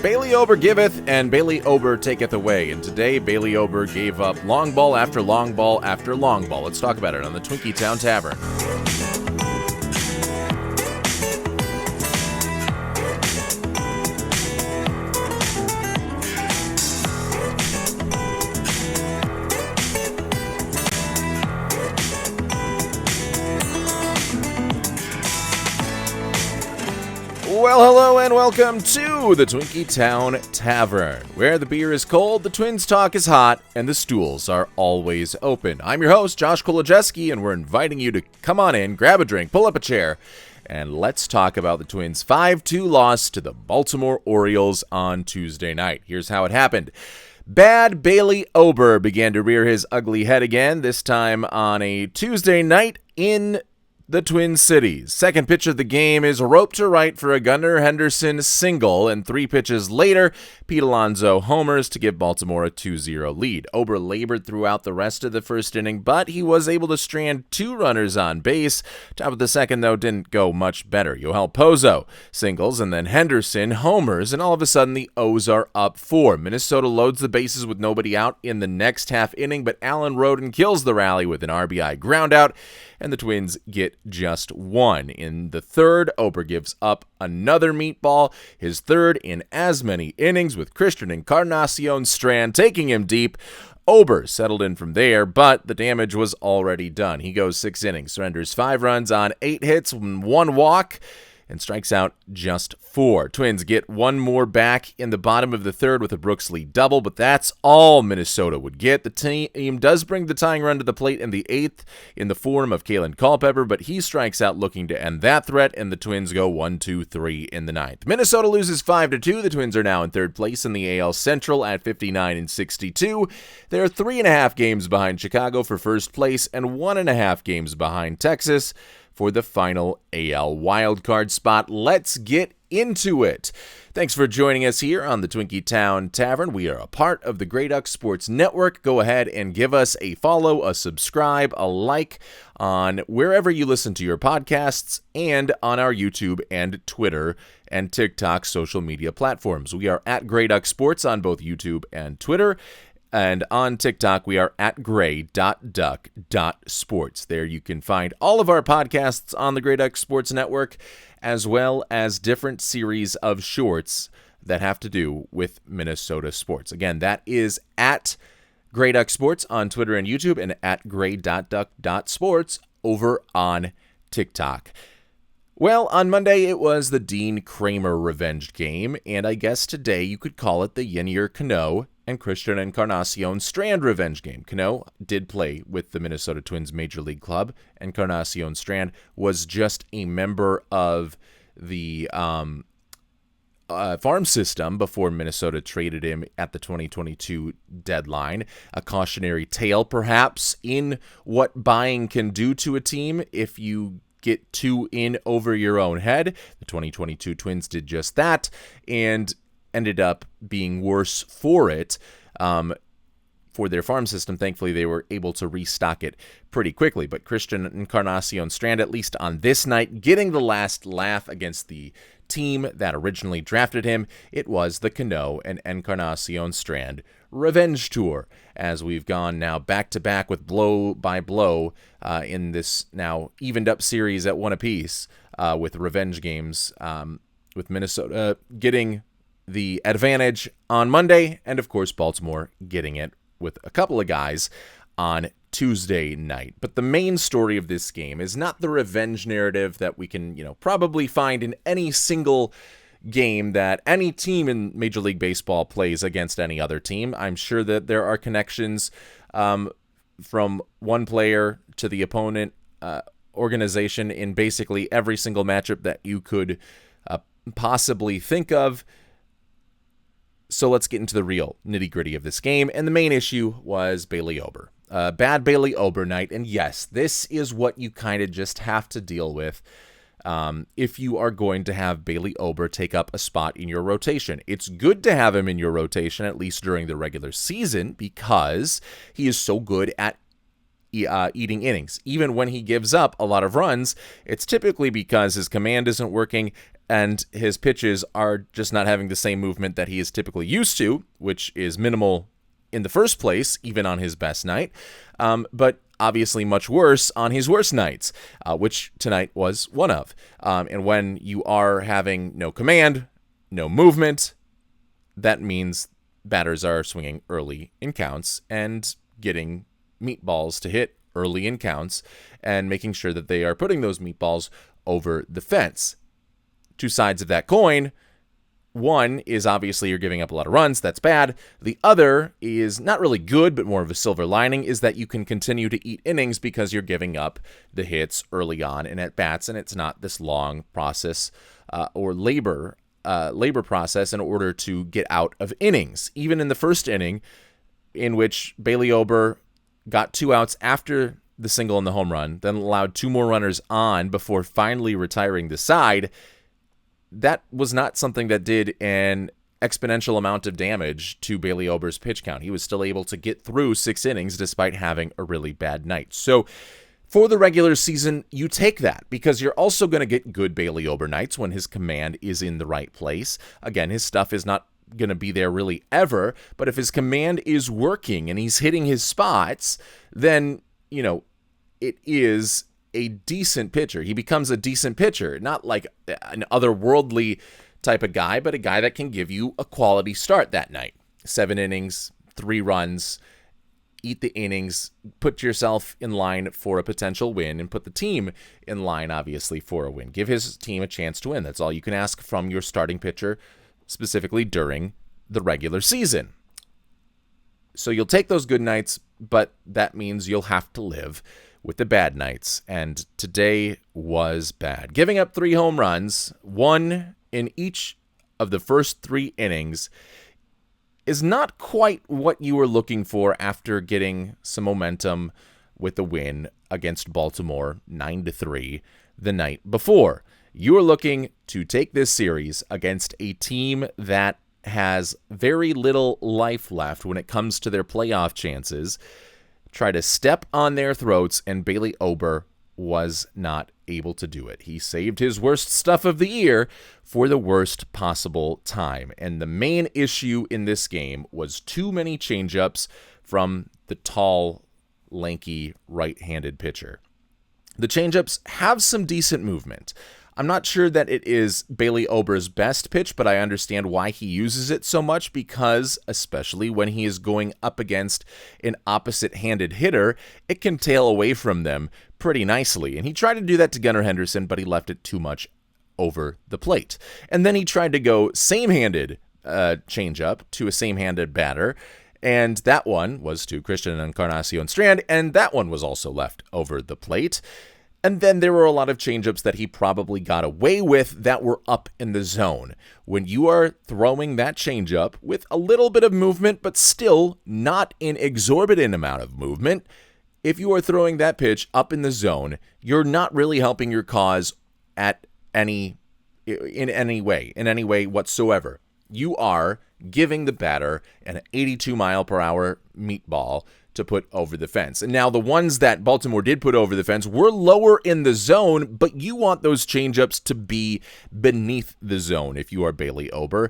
Bailey Ober giveth, and Bailey Ober taketh away. And today, Bailey Ober gave up long ball after long ball after long ball. Let's talk about it on the Twinkie Town Tavern. Well, hello and welcome to the Twinkie Town Tavern, where the beer is cold, the Twins talk is hot, and the stools are always open. I'm your host, Josh Kolojeski, and we're inviting you to come on in, grab a drink, pull up a chair, and let's talk about the Twins' 5-2 loss to the Baltimore Orioles on Tuesday night. Here's how it happened. Bad Bailey Ober began to rear his ugly head again, this time on a Tuesday night in the Twin Cities. Second pitch of the game is roped to right for a Gunnar Henderson single, and 3 pitches later, Pete Alonso homers to give Baltimore a 2-0 lead. Ober labored throughout the rest of the first inning, but he was able to strand 2 runners on base. Top of the second, though, didn't go much better. Yoel Pozo singles, and then Henderson homers, and all of a sudden the O's are up 4. Minnesota loads the bases with nobody out in the next half inning, but Alan Roden kills the rally with an RBI groundout, and the Twins get just 1. In the third, Ober gives up another meatball, his third in as many innings, with Christian Encarnacion Strand taking him deep. Ober settled in from there, but the damage was already done. He goes 6 innings, surrenders 5 runs on 8 hits and 1 walk, and strikes out just 4. Twins get 1 more back in the bottom of the third with a Brooks Lee double, but that's all Minnesota would get. The team does bring the tying run to the plate in the 8th in the form of Kalen Culpepper, but he strikes out looking to end that threat, and the Twins go 1-2-3 in the 9th. Minnesota loses 5-2. The Twins are now in 3rd place in the AL Central at 59-62. They're 3.5 games behind Chicago for first place and 1.5 games behind Texas for the final AL wildcard spot. Let's get into it. Thanks for joining us here on the Twinkie Town Tavern. We are a part of the Grey Duck Sports Network. Go ahead and give us a follow, a subscribe, a like on wherever you listen to your podcasts and on our YouTube and Twitter and TikTok social media platforms. We are at Grey Duck Sports on both YouTube and Twitter. And on TikTok, we are at gray.duck.sports. There you can find all of our podcasts on the Grey Duck Sports Network, as well as different series of shorts that have to do with Minnesota sports. Again, that is at Grey Duck Sports on Twitter and YouTube, and at gray.duck.sports over on TikTok. Well, on Monday, it was the Dean Kramer revenge game, and I guess today you could call it the Yennier Cano and Christian Encarnacion Strand revenge game. Cano did play with the Minnesota Twins Major League Club. Encarnacion Strand was just a member of the farm system before Minnesota traded him at the 2022 deadline. A cautionary tale, perhaps, in what buying can do to a team if you get too in over your own head. The 2022 Twins did just that and ended up being worse for it. For their farm system, thankfully, they were able to restock it pretty quickly. But Christian Encarnacion Strand, at least on this night, getting the last laugh against the team that originally drafted him. It was the Cano and Encarnacion Strand revenge tour, as we've gone now back-to-back with blow by blow in this now evened-up series at 1 apiece with revenge games, with Minnesota getting the advantage on Monday, and of course Baltimore getting it with a couple of guys on Tuesday night. But the main story of this game is not the revenge narrative that we can, probably find in any single game that any team in Major League Baseball plays against any other team. I'm sure that there are connections from one player to the opponent organization in basically every single matchup that you could possibly think of. So let's get into the real nitty-gritty of this game, and the main issue was Bailey Ober. Bad Bailey Ober night, and yes, this is what you kind of just have to deal with if you are going to have Bailey Ober take up a spot in your rotation. It's good to have him in your rotation, at least during the regular season, because he is so good at eating innings. Even when he gives up a lot of runs, it's typically because his command isn't working, and his pitches are just not having the same movement that he is typically used to, which is minimal in the first place, even on his best night, but obviously much worse on his worst nights, which tonight was one of. And when you are having no command, no movement, that means batters are swinging early in counts and getting meatballs to hit early in counts and making sure that they are putting those meatballs over the fence. Two sides of that coin. One is obviously you're giving up a lot of runs. That's bad. The other is not really good, but more of a silver lining, is that you can continue to eat innings because you're giving up the hits early on and at bats, and it's not this long process or labor process in order to get out of innings. Even in the first inning, in which Bailey Ober got 2 outs after the single and the home run, then allowed 2 more runners on before finally retiring the side, that was not something that did an exponential amount of damage to Bailey Ober's pitch count. He was still able to get through 6 innings despite having a really bad night. So for the regular season, you take that because you're also going to get good Bailey Ober nights when his command is in the right place. Again, his stuff is not going to be there really ever, but if his command is working and he's hitting his spots, then, it is a decent pitcher. He becomes a decent pitcher, not like an otherworldly type of guy, but a guy that can give you a quality start that night. 7 innings, 3 runs, eat the innings, put yourself in line for a potential win, and put the team in line, obviously, for a win. Give his team a chance to win. That's all you can ask from your starting pitcher, specifically during the regular season. So you'll take those good nights, but that means you'll have to live with the bad nights, and today was bad. Giving up 3 home runs, 1 in each of the first 3 innings, is not quite what you were looking for after getting some momentum with the win against Baltimore 9-3 the night before. You are looking to take this series against a team that has very little life left when it comes to their playoff chances, try to step on their throats, and Bailey Ober was not able to do it. He saved his worst stuff of the year for the worst possible time. And the main issue in this game was too many changeups from the tall, lanky, right-handed pitcher. The changeups have some decent movement. I'm not sure that it is Bailey Ober's best pitch, but I understand why he uses it so much because, especially when he is going up against an opposite-handed hitter, it can tail away from them pretty nicely. And he tried to do that to Gunnar Henderson, but he left it too much over the plate. And then he tried to go same-handed changeup to a same-handed batter, and that one was to Christian Encarnacion Strand, and that one was also left over the plate. And then there were a lot of changeups that he probably got away with that were up in the zone. When you are throwing that changeup with a little bit of movement, but still not an exorbitant amount of movement, if you are throwing that pitch up in the zone, you're not really helping your cause in any way whatsoever. You are giving the batter an 82-mile-per-hour meatball to put over the fence. And now the ones that Baltimore did put over the fence were lower in the zone, but you want those changeups to be beneath the zone if you are Bailey Ober.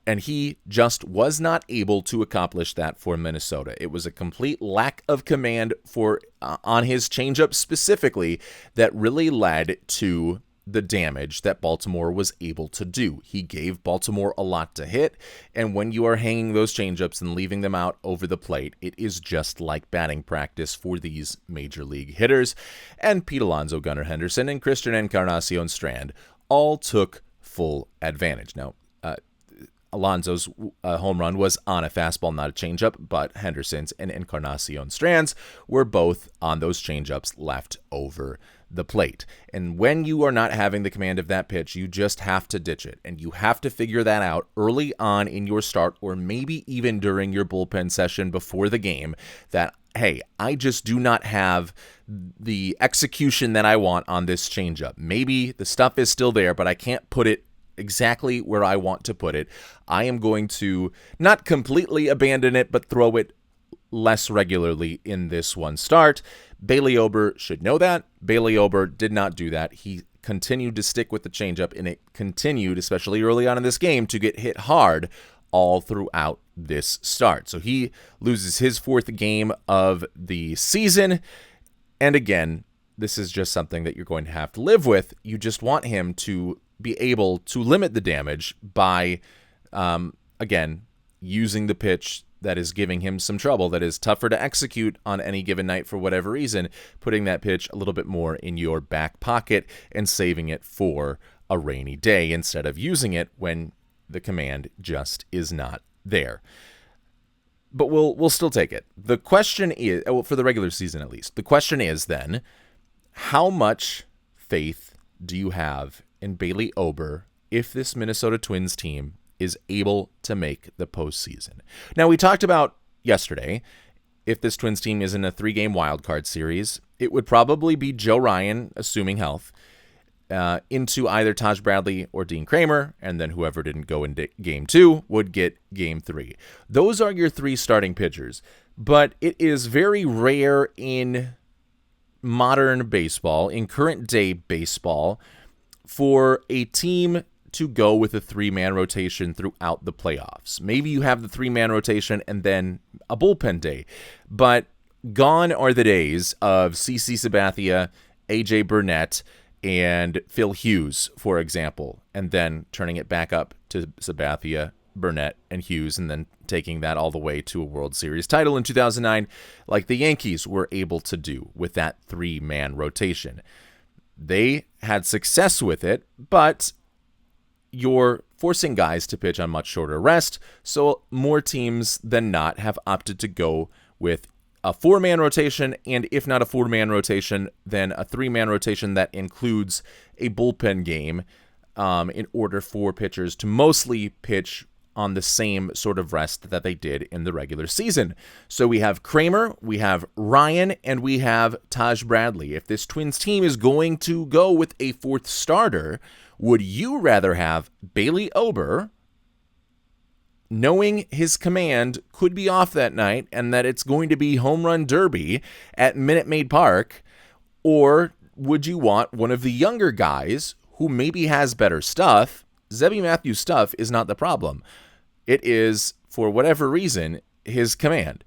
And he just was not able to accomplish that for Minnesota. It was a complete lack of command on his changeup specifically that really led to the damage that Baltimore was able to do. He gave Baltimore a lot to hit, and when you are hanging those changeups and leaving them out over the plate, it is just like batting practice for these major league hitters. And Pete Alonso, Gunnar Henderson, and Christian Encarnacion Strand all took full advantage. Now, Alonso's home run was on a fastball, not a changeup, but Henderson's and Encarnacion Strand's were both on those changeups left over the plate. And when you are not having the command of that pitch, you just have to ditch it. And you have to figure that out early on in your start, or maybe even during your bullpen session before the game, that, hey, I just do not have the execution that I want on this changeup. Maybe the stuff is still there, but I can't put it exactly where I want to put it. I am going to not completely abandon it, but throw it less regularly in this one start. Bailey Ober should know that. Bailey Ober did not do that. He continued to stick with the changeup, and it continued, especially early on in this game, to get hit hard all throughout this start. So he loses his 4th game of the season. And again, this is just something that you're going to have to live with. You just want him to be able to limit the damage by, again, using the pitch that is giving him some trouble, that is tougher to execute on any given night for whatever reason, putting that pitch a little bit more in your back pocket and saving it for a rainy day instead of using it when the command just is not there. But we'll still take it. The question is, well, for the regular season at least, the question is then, how much faith do you have in Bailey Ober if this Minnesota Twins team is able to make the postseason? Now, we talked about yesterday, if this Twins team is in a 3-game wildcard series, it would probably be Joe Ryan, assuming health, into either Taj Bradley or Dean Kramer, and then whoever didn't go in Game 2 would get Game 3. Those are your 3 starting pitchers, but it is very rare in modern baseball, in current-day baseball, for a team to go with a 3-man rotation throughout the playoffs. Maybe you have the 3-man rotation and then a bullpen day, but gone are the days of CC Sabathia, AJ Burnett, and Phil Hughes, for example, and then turning it back up to Sabathia, Burnett, and Hughes, and then taking that all the way to a World Series title in 2009, like the Yankees were able to do with that 3-man rotation. They had success with it, but you're forcing guys to pitch on much shorter rest, so more teams than not have opted to go with a 4-man rotation, and if not a 4-man rotation, then a 3-man rotation that includes a bullpen game in order for pitchers to mostly pitch on the same sort of rest that they did in the regular season. So we have Kramer, we have Ryan, and we have Taj Bradley. If this Twins team is going to go with a 4th starter, would you rather have Bailey Ober, knowing his command could be off that night and that it's going to be home run derby at Minute Maid Park, or would you want one of the younger guys who maybe has better stuff? Zebby Matthews' stuff is not the problem. It is, for whatever reason, his command.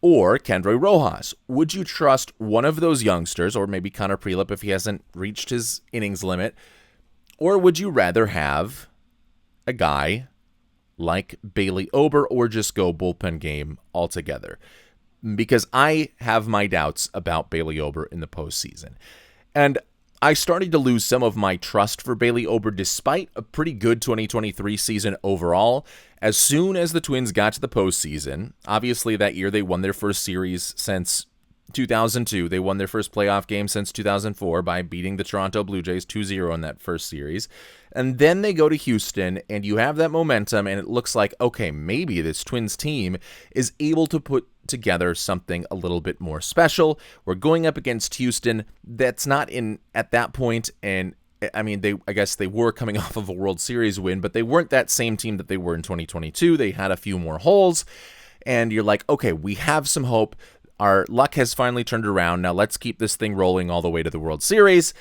Or Kendry Rojas. Would you trust one of those youngsters, or maybe Connor Prelip if he hasn't reached his innings limit? Or would you rather have a guy like Bailey Ober, or just go bullpen game altogether? Because I have my doubts about Bailey Ober in the postseason. And I started to lose some of my trust for Bailey Ober despite a pretty good 2023 season overall. As soon as the Twins got to the postseason, obviously that year they won their first series since 2002. They won their first playoff game since 2004 by beating the Toronto Blue Jays 2-0 in that first series. And then they go to Houston, and you have that momentum, and it looks like, okay, maybe this Twins team is able to put together something a little bit more special. We're going up against Houston. That's not in at that point, and I mean, I guess they were coming off of a World Series win, but they weren't that same team that they were in 2022. They had a few more holes, and you're like, okay, we have some hope. Our luck has finally turned around. Now let's keep this thing rolling all the way to the World Series.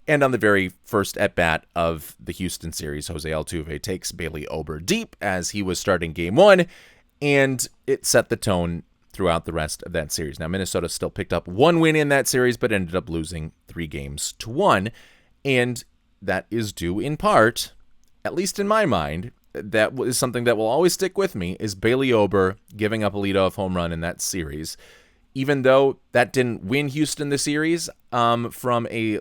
And on the very first at-bat of the Houston series, Jose Altuve takes Bailey Ober deep as he was starting Game 1, and it set the tone throughout the rest of that series. Now, Minnesota still picked up 1 win in that series, but ended up losing 3-1, and that is due in part, at least in my mind, that is something that will always stick with me, is Bailey Ober giving up a leadoff home run in that series. Even though that didn't win Houston the series, from a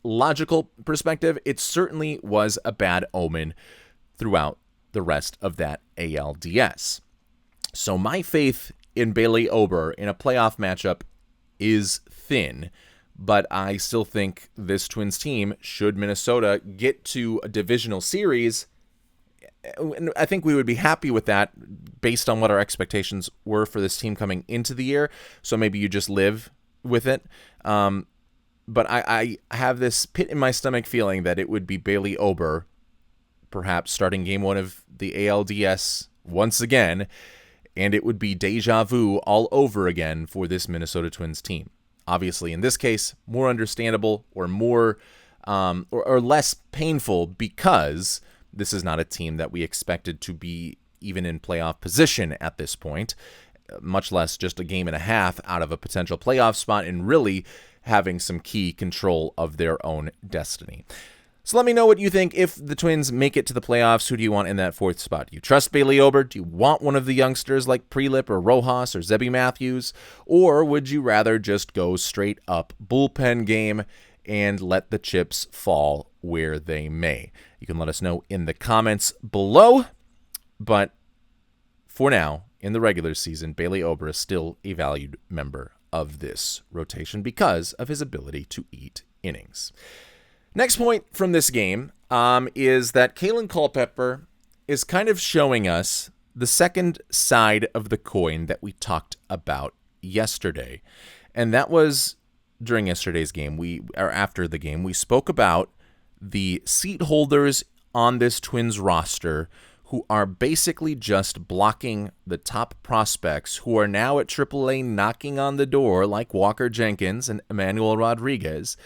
logical perspective, it certainly was a bad omen throughout the rest of that ALDS. So my faith in Bailey Ober in a playoff matchup is thin, but I still think this Twins team, should Minnesota get to a divisional series, and I think we would be happy with that based on what our expectations were for this team coming into the year. So maybe you just live with it. But I have this pit in my stomach feeling that it would be Bailey Ober, perhaps starting Game 1 of the ALDS once again, and it would be deja vu all over again for this Minnesota Twins team. Obviously, in this case, more understandable or more or less painful, because this is not a team that we expected to be even in playoff position at this point, much less just a game and a half out of a potential playoff spot and really having some key control of their own destiny. So let me know what you think. If the Twins make it to the playoffs, who do you want in that fourth spot? Do you trust Bailey Ober? Do you want one of the youngsters like Prelip or Rojas or Zebby Matthews? Or would you rather just go straight up bullpen game and let the chips fall where they may? You can let us know in the comments below. But for now, in the regular season, Bailey Ober is still a valued member of this rotation because of his ability to eat innings. Next point from this game is that Kalen Culpepper is kind of showing us the second side of the coin that we talked about yesterday. And that was during yesterday's game, after the game, we spoke about the seat holders on this Twins roster who are basically just blocking the top prospects who are now at AAA knocking on the door, like Walker Jenkins and Emmanuel Rodriguez.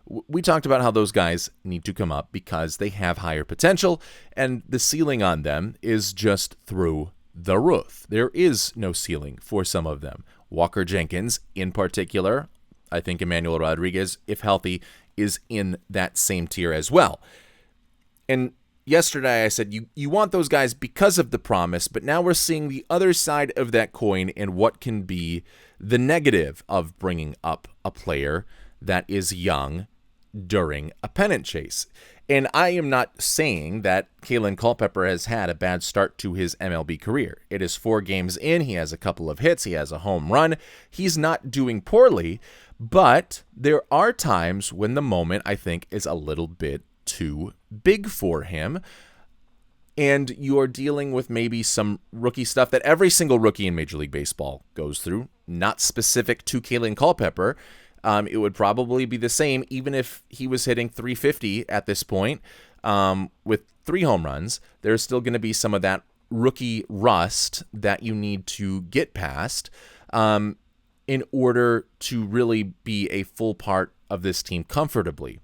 We talked about how those guys need to come up because they have higher potential, and the ceiling on them is just through the roof. There is no ceiling for some of them. Walker Jenkins, in particular, I think Emmanuel Rodriguez, if healthy, is in that same tier as well. And yesterday I said you want those guys because of the promise, but now we're seeing the other side of that coin and what can be the negative of bringing up a player that is young during a pennant chase. And I am not saying that Kalen Culpepper has had a bad start to his MLB career. It is 4 games in. He has a couple of hits. He has a home run. He's not doing poorly, but there are times when the moment, I think, is a little bit too big for him. And you are dealing with maybe some rookie stuff that every single rookie in Major League Baseball goes through, not specific to Kalen Culpepper. It would probably be the same even if he was hitting 350 at this point with 3 home runs. There's still going to be some of that rookie rust that you need to get past in order to really be a full part of this team comfortably.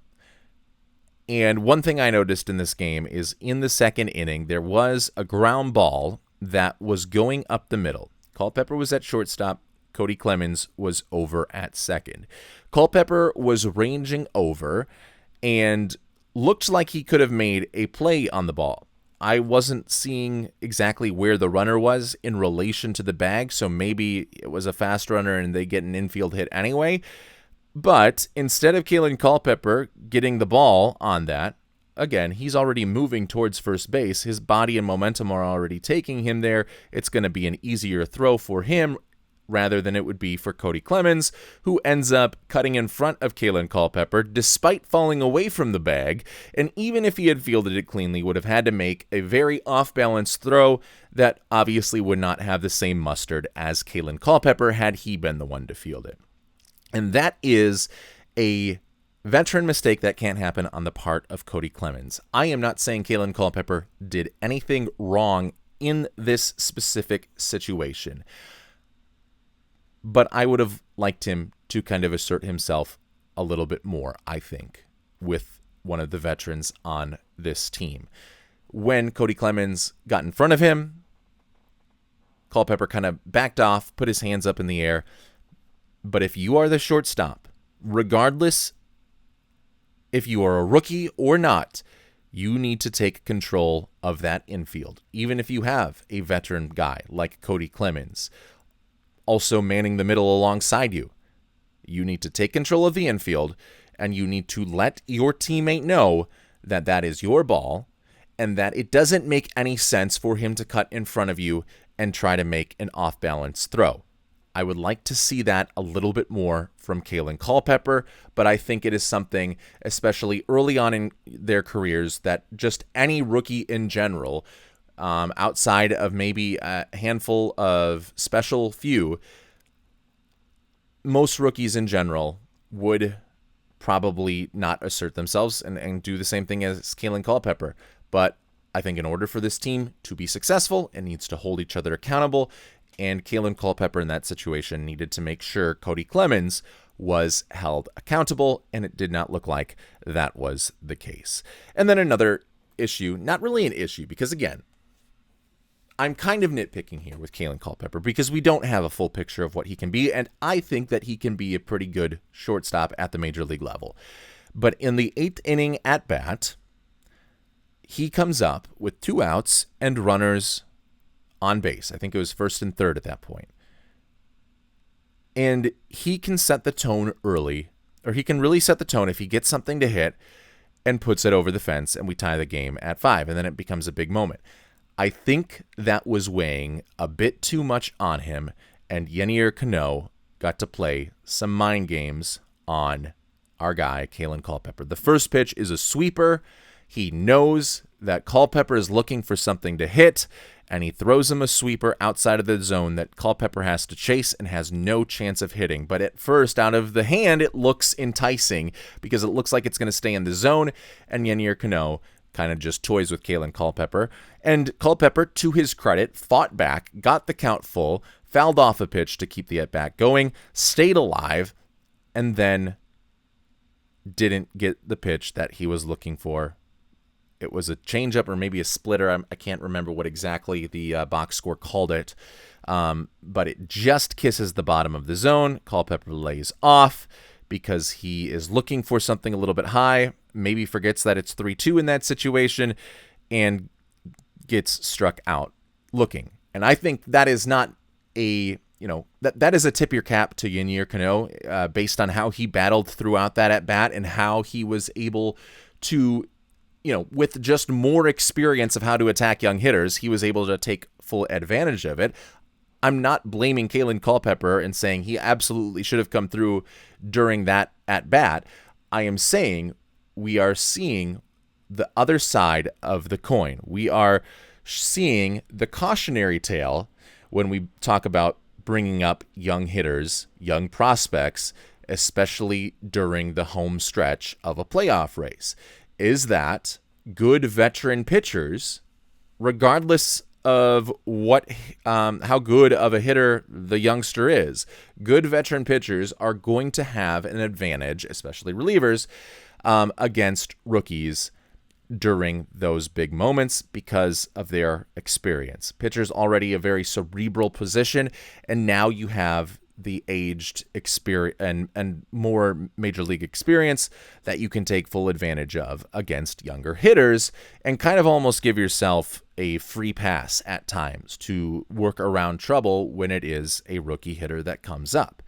And one thing I noticed in this game is in the second inning, there was a ground ball that was going up the middle. Culpepper was at shortstop. Cody Clemens was over at second. Culpepper was ranging over and looked like he could have made a play on the ball. I wasn't seeing exactly where the runner was in relation to the bag, so maybe it was a fast runner and they get an infield hit anyway. But instead of Kalen Culpepper getting the ball on that, again, he's already moving towards first base. His body and momentum are already taking him there. It's going to be an easier throw for him rather than it would be for Cody Clemens, who ends up cutting in front of Kalen Culpepper despite falling away from the bag, and even if he had fielded it cleanly, would have had to make a very off-balance throw that obviously would not have the same mustard as Kalen Culpepper had he been the one to field it. And that is a veteran mistake that can't happen on the part of Cody Clemens. I am not saying Kalen Culpepper did anything wrong in this specific situation, but I would have liked him to kind of assert himself a little bit more, I think, with one of the veterans on this team. When Cody Clemens got in front of him, Culpepper kind of backed off, put his hands up in the air. But if you are the shortstop, regardless if you are a rookie or not, you need to take control of that infield, even if you have a veteran guy like Cody Clemens also manning the middle alongside you. You need to take control of the infield, and you need to let your teammate know that that is your ball and that it doesn't make any sense for him to cut in front of you and try to make an off-balance throw. I would like to see that a little bit more from Kalen Culpepper, but I think it is something, especially early on in their careers, that just any rookie in general, outside of maybe a handful of special few, most rookies in general would probably not assert themselves and do the same thing as Kalen Culpepper. But I think in order for this team to be successful, it needs to hold each other accountable. And Kalen Culpepper in that situation needed to make sure Cody Clemens was held accountable, and it did not look like that was the case. And then another issue, not really an issue, because again, I'm kind of nitpicking here with Kalen Culpepper because we don't have a full picture of what he can be, and I think that he can be a pretty good shortstop at the major league level. But in the 8th inning at bat, he comes up with 2 outs and runners on base. I think it was first and third at that point. And he can set the tone early, or he can really set the tone if he gets something to hit and puts it over the fence, and we tie the game at 5, and then it becomes a big moment. I think that was weighing a bit too much on him, and Yennier Cano got to play some mind games on our guy, Kalen Culpepper. The first pitch is a sweeper. He knows that Culpepper is looking for something to hit, and he throws him a sweeper outside of the zone that Culpepper has to chase and has no chance of hitting. But at first, out of the hand, it looks enticing because it looks like it's going to stay in the zone, and Yennier Cano kind of just toys with Kalen Culpepper. And Culpepper, to his credit, fought back, got the count full, fouled off a pitch to keep the at-bat going, stayed alive, and then didn't get the pitch that he was looking for. It was a changeup or maybe a splitter. I can't remember what exactly the box score called it, but it just kisses the bottom of the zone. Culpepper lays off because he is looking for something a little bit high, maybe forgets that it's 3-2 in that situation, and gets struck out looking. And I think that is not a, that is a tip your cap to Yennier Cano based on how he battled throughout that at-bat and how he was able to, with just more experience of how to attack young hitters, he was able to take full advantage of it. I'm not blaming Kalen Culpepper and saying he absolutely should have come through during that at-bat. I am saying we are seeing the other side of the coin. We are seeing the cautionary tale when we talk about bringing up young hitters, young prospects, especially during the home stretch of a playoff race, is that good veteran pitchers, regardless of how good of a hitter the youngster is, good veteran pitchers are going to have an advantage, especially relievers, against rookies during those big moments because of their experience. Pitcher's already a very cerebral position, and now you have the aged experience and more major league experience that you can take full advantage of against younger hitters and kind of almost give yourself a free pass at times to work around trouble when it is a rookie hitter that comes up.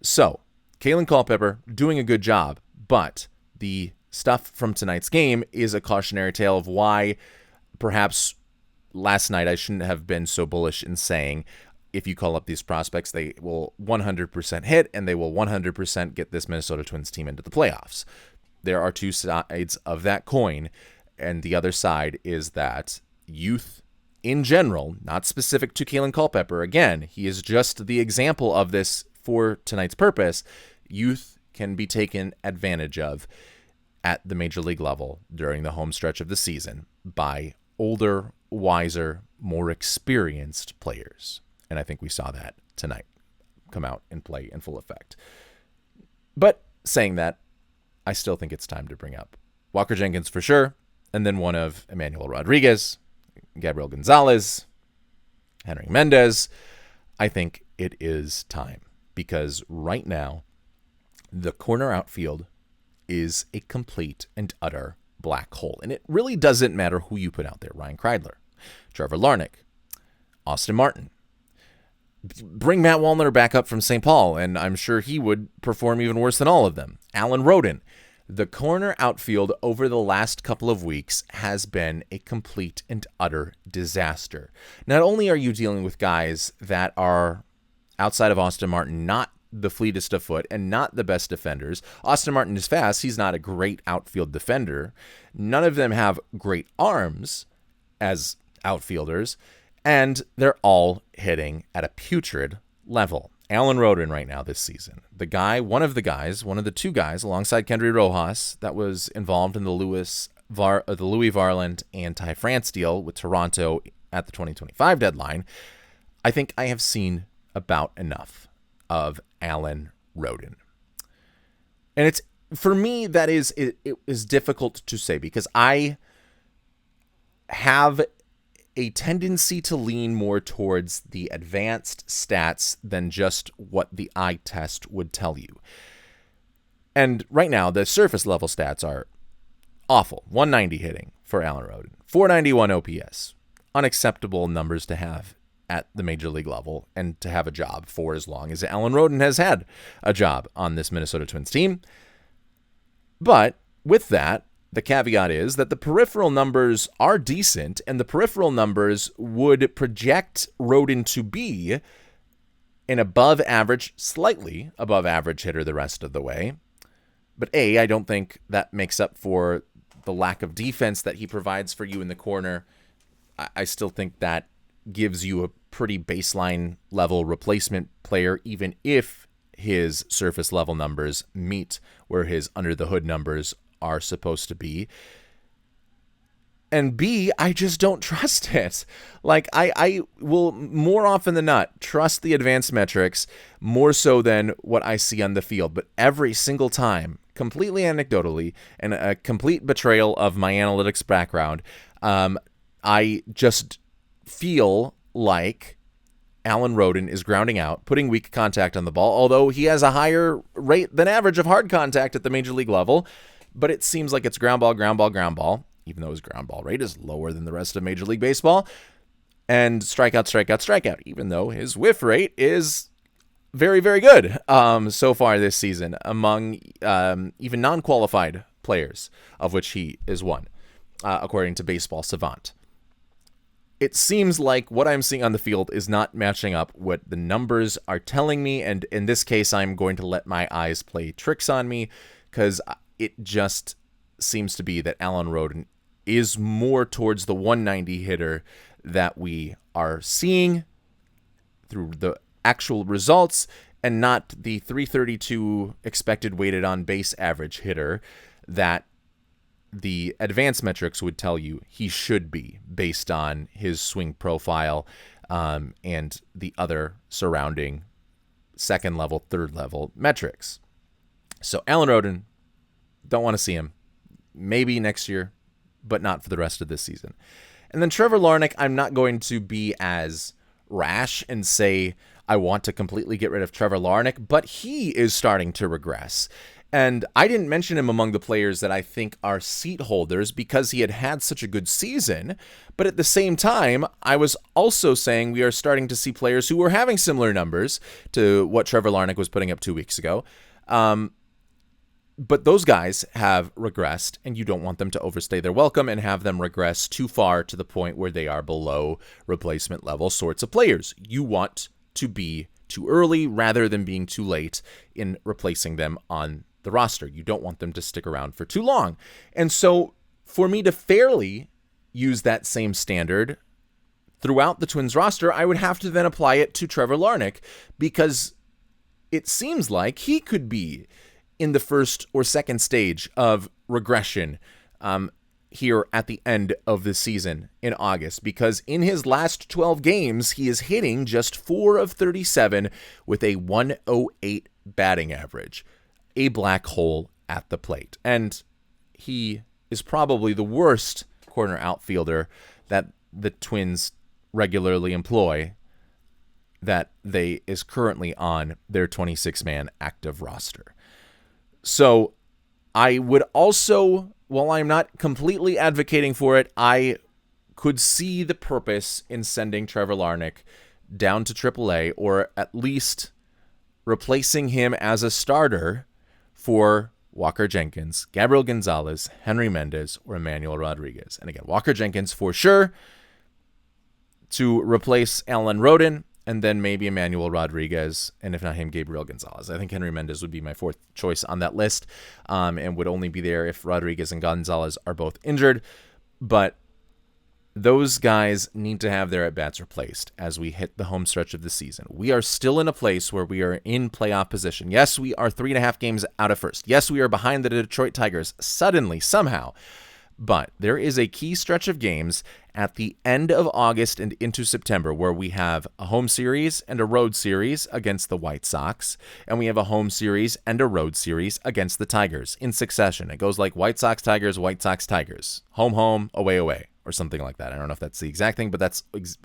So, Kalen Culpepper doing a good job, but the stuff from tonight's game is a cautionary tale of why perhaps last night I shouldn't have been so bullish in saying if you call up these prospects, they will 100% hit and they will 100% get this Minnesota Twins team into the playoffs. There are two sides of that coin, and the other side is that youth in general, not specific to Kalen Culpepper, again, he is just the example of this for tonight's purpose, youth can be taken advantage of at the major league level during the home stretch of the season by older, wiser, more experienced players. And I think we saw that tonight come out and play in full effect. But saying that, I still think it's time to bring up Walker Jenkins for sure, and then one of Emmanuel Rodriguez, Gabriel Gonzalez, Henry Mendez. I think it is time because right now, the corner outfield is a complete and utter black hole. And it really doesn't matter who you put out there. Ryan Kreidler, Trevor Larnach, Austin Martin. Bring Matt Wallner back up from St. Paul, and I'm sure he would perform even worse than all of them. Alan Rodin. The corner outfield over the last couple of weeks has been a complete and utter disaster. Not only are you dealing with guys that are, outside of Austin Martin, not the fleetest of foot and not the best defenders. Austin Martin is fast. He's not a great outfield defender. None of them have great arms as outfielders. And they're all hitting at a putrid level. Alan Rodin right now this season. One of the two guys alongside Kendry Rojas that was involved in the Louis Varland and Ty France deal with Toronto at the 2025 deadline. I think I have seen about enough of Alan Rodin. And it's, for me, it is difficult to say because I have a tendency to lean more towards the advanced stats than just what the eye test would tell you. And right now, the surface level stats are awful. 190 hitting for Alan Rodin, 491 OPS. Unacceptable numbers to have at the major league level and to have a job for as long as Alan Rodin has had a job on this Minnesota Twins team. But with that, the caveat is that the peripheral numbers are decent, and the peripheral numbers would project Rodin to be an above average, slightly above average hitter the rest of the way. But I don't think that makes up for the lack of defense that he provides for you in the corner. I still think that gives you a pretty baseline level replacement player, even if his surface level numbers meet where his under the hood numbers are supposed to be. And B, I just don't trust it. Like, I will more often than not trust the advanced metrics more so than what I see on the field. But every single time, completely anecdotally, and a complete betrayal of my analytics background, I just feel like Alan Rodin is grounding out, putting weak contact on the ball, although he has a higher rate than average of hard contact at the major league level. But it seems like it's ground ball, even though his ground ball rate is lower than the rest of Major League Baseball. And strikeout, even though his whiff rate is very, very good so far this season among even non-qualified players, of which he is one, according to Baseball Savant. It seems like what I'm seeing on the field is not matching up what the numbers are telling me, and in this case, I'm going to let my eyes play tricks on me, because it just seems to be that Alan Rodin is more towards the 190 hitter that we are seeing through the actual results, and not the 332 expected weighted on base average hitter that the advanced metrics would tell you he should be based on his swing profile and the other surrounding second level, third level metrics. So Alan Rodin, don't want to see him. Maybe next year, but not for the rest of this season. And then Trevor Larnach, I'm not going to be as rash and say I want to completely get rid of Trevor Larnach, but he is starting to regress. And I didn't mention him among the players that I think are seat holders because he had had such a good season. But at the same time, I was also saying we are starting to see players who were having similar numbers to what Trevor Larnach was putting up 2 weeks ago. But those guys have regressed, and you don't want them to overstay their welcome and have them regress too far to the point where they are below replacement level sorts of players. You want to be too early rather than being too late in replacing them on the roster. You don't want them to stick around for too long. And so for me to fairly use that same standard throughout the Twins roster, I would have to then apply it to Trevor Larnach, because it seems like he could be in the first or second stage of regression here at the end of the season in August, because in his last 12 games, he is hitting just 4 of 37 with a 108 batting average. A black hole at the plate. And he is probably the worst corner outfielder that the Twins regularly employ, that they is currently on their 26-man active roster. So I would also, while I'm not completely advocating for it, I could see the purpose in sending Trevor Larnach down to AAA, or at least replacing him as a starter for Walker Jenkins, Gabriel Gonzalez, Henry Mendez, or Emmanuel Rodriguez. And again, Walker Jenkins for sure to replace Alan Rodin, and then maybe Emmanuel Rodriguez, and if not him, Gabriel Gonzalez. I think Henry Mendez would be my fourth choice on that list, and would only be there if Rodriguez and Gonzalez are both injured. But those guys need to have their at-bats replaced as we hit the home stretch of the season. We are still in a place where we are in playoff position. Yes, we are 3.5 games out of first. Yes, we are behind the Detroit Tigers suddenly, somehow. But there is a key stretch of games at the end of August and into September where we have a home series and a road series against the White Sox, and we have a home series and a road series against the Tigers in succession. It goes like White Sox, Tigers, White Sox, Tigers. Home, home, away, away, or something like that. I don't know if that's the exact thing, but that's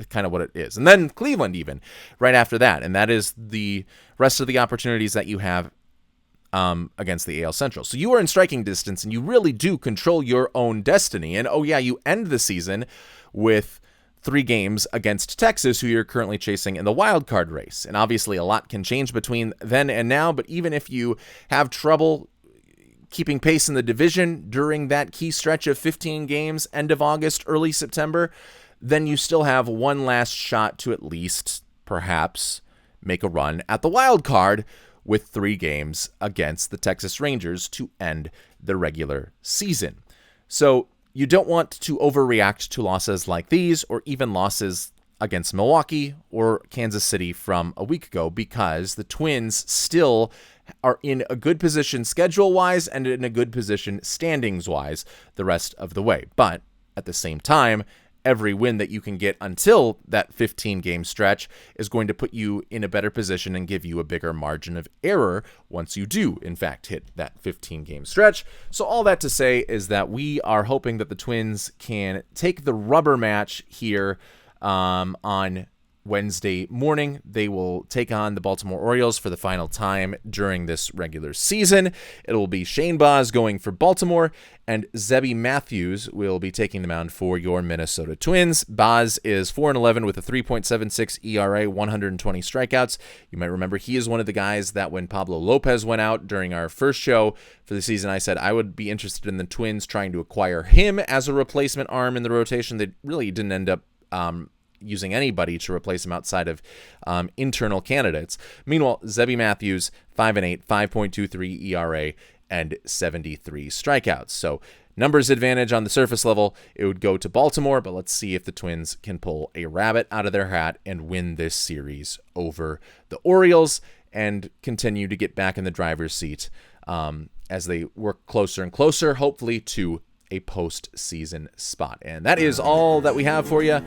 kind of what it is. And then Cleveland even right after that, and that is the rest of the opportunities that you have against the AL Central. So you are in striking distance, and you really do control your own destiny. And, oh yeah, you end the season with 3 games against Texas, who you're currently chasing in the wild card race. And obviously a lot can change between then and now, but even if you have trouble keeping pace in the division during that key stretch of 15 games, end of August, early September, then you still have one last shot to at least, perhaps, make a run at the wild card with 3 games against the Texas Rangers to end the regular season. So you don't want to overreact to losses like these, or even losses against Milwaukee or Kansas City from a week ago, because the Twins still are in a good position schedule-wise and in a good position standings-wise the rest of the way. But at the same time, every win that you can get until that 15-game stretch is going to put you in a better position and give you a bigger margin of error once you do, in fact, hit that 15-game stretch. So all that to say is that we are hoping that the Twins can take the rubber match here on Wednesday morning. They will take on the Baltimore Orioles for the final time during this regular season. It will be Shane Baz going for Baltimore, and Zebby Matthews will be taking the mound for your Minnesota Twins. Baz is 4-11 with a 3.76 ERA, 120 strikeouts. You might remember he is one of the guys that when Pablo Lopez went out during our first show for the season, I said I would be interested in the Twins trying to acquire him as a replacement arm in the rotation. They really didn't end up using anybody to replace him outside of internal candidates. Meanwhile, Zebby Matthews, 5-8, 5.23 ERA, and 73 strikeouts. So numbers advantage on the surface level, it would go to Baltimore, but let's see if the Twins can pull a rabbit out of their hat and win this series over the Orioles and continue to get back in the driver's seat as they work closer and closer, hopefully, to a postseason spot. And that is all that we have for you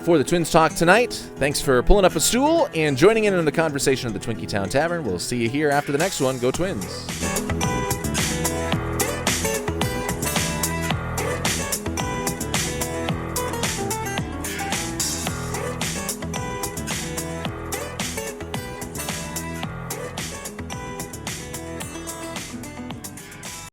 for the Twins Talk tonight. Thanks for pulling up a stool and joining in on the conversation of the Twinkie Town Tavern. We'll see you here after the next one. Go Twins!